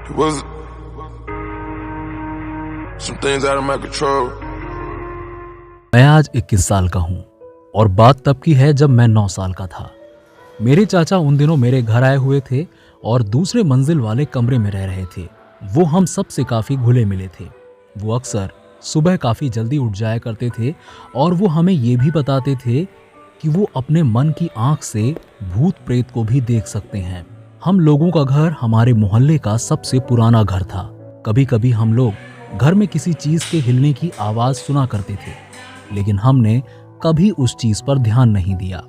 It was some things out of my control. मैं आज 21 साल का हूँ और बात तब की है जब मैं 9 साल का था। मेरे चाचा उन दिनों मेरे घर आए हुए थे और दूसरे मंजिल वाले कमरे में रह रहे थे। वो हम सब से काफ़ी घुले मिले थे। वो अक्सर सुबह काफ़ी जल्दी उठ जाया करते थे और वो हमें ये भी बताते थे कि वो अपने मन की आंख से भूत प्रेत को भी देख सकते हैं। हम लोगों का घर हमारे मोहल्ले का सबसे पुराना घर था। कभी कभी हम लोग घर में किसी चीज़ के हिलने की आवाज़ सुना करते थे, लेकिन हमने कभी उस चीज़ पर ध्यान नहीं दिया।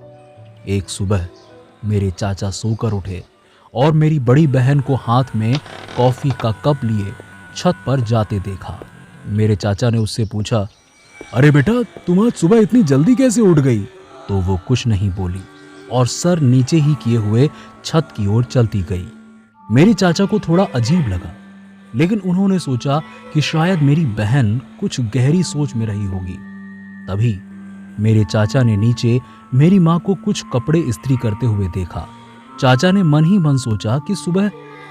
एक सुबह मेरे चाचा सोकर उठे और मेरी बड़ी बहन को हाथ में कॉफ़ी का कप लिए छत पर जाते देखा। मेरे चाचा ने उससे पूछा, अरे बेटा, तुम आज सुबह इतनी जल्दी कैसे उठ गई? तो वो कुछ नहीं बोली और सर नीचे ही किए हुए छत की ओर चलती गई। मेरे चाचा को थोड़ा अजीब लगा, लेकिन उन्होंने सोचा कि शायद मेरी बहन कुछ गहरी सोच में रही होगी। तभी मेरे चाचा ने नीचे मेरी माँ को कुछ कपड़े इस्त्री करते हुए देखा। चाचा ने मन ही मन सोचा कि सुबह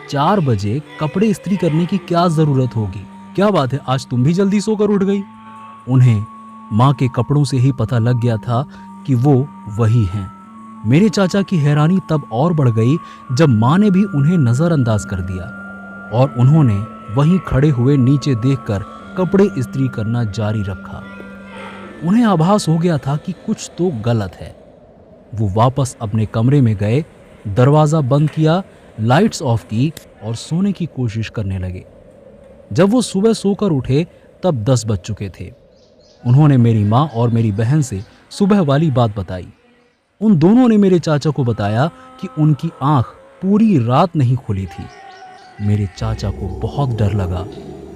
4 बजे कपड़े इस्त्री करने की क्या जरूरत होगी? क्या बात है, आज तुम भी जल्दी सोकर उठ गई? उन्हें माँ के कपड़ों से ही पता लग गया था कि वो वही हैं। मेरे चाचा की हैरानी तब और बढ़ गई जब माँ ने भी उन्हें नजरअंदाज कर दिया और उन्होंने वहीं खड़े हुए नीचे देखकर कपड़े इस्त्री करना जारी रखा। उन्हें आभास हो गया था कि कुछ तो गलत है। वो वापस अपने कमरे में गए, दरवाज़ा बंद किया, लाइट्स ऑफ की और सोने की कोशिश करने लगे। जब वो सुबह सोकर उठे तब 10 बज चुके थे। उन्होंने मेरी माँ और मेरी बहन से सुबह वाली बात बताई। उन दोनों ने मेरे चाचा को बताया कि उनकी आंख पूरी रात नहीं खुली थी। मेरे चाचा को बहुत डर लगा।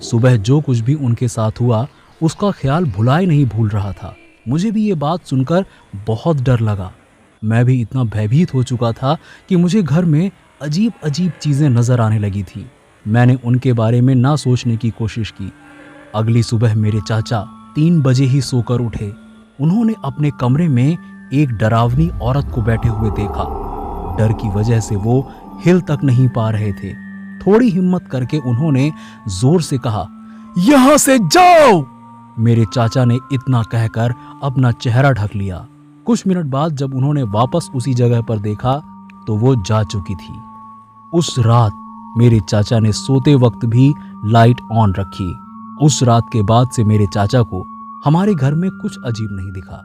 सुबह जो कुछ भी उनके साथ हुआ उसका ख्याल भुलाए नहीं भूल रहा था। मुझे भी ये बात सुनकर बहुत डर लगा। मैं भी इतना भयभीत हो चुका था कि मुझे घर में अजीब अजीब चीज़ें नज़र आने लगी थी। मैंने उनके बारे में ना सोचने की कोशिश की। अगली सुबह मेरे चाचा 3 बजे ही सोकर उठे। उन्होंने अपने कमरे में एक डरावनी औरत को बैठे हुए देखा। डर की वजह से वो हिल तक नहीं पा रहे थे। थोड़ी हिम्मत करके उन्होंने जोर से कहा, यहां से जाओ। मेरे चाचा ने इतना कहकर अपना चेहरा ढक लिया। कुछ मिनट बाद जब उन्होंने वापस उसी जगह पर देखा तो वो जा चुकी थी। उस रात मेरे चाचा ने सोते वक्त भी लाइट ऑन रखी। उस रात के बाद से मेरे चाचा को हमारे घर में कुछ अजीब नहीं दिखा।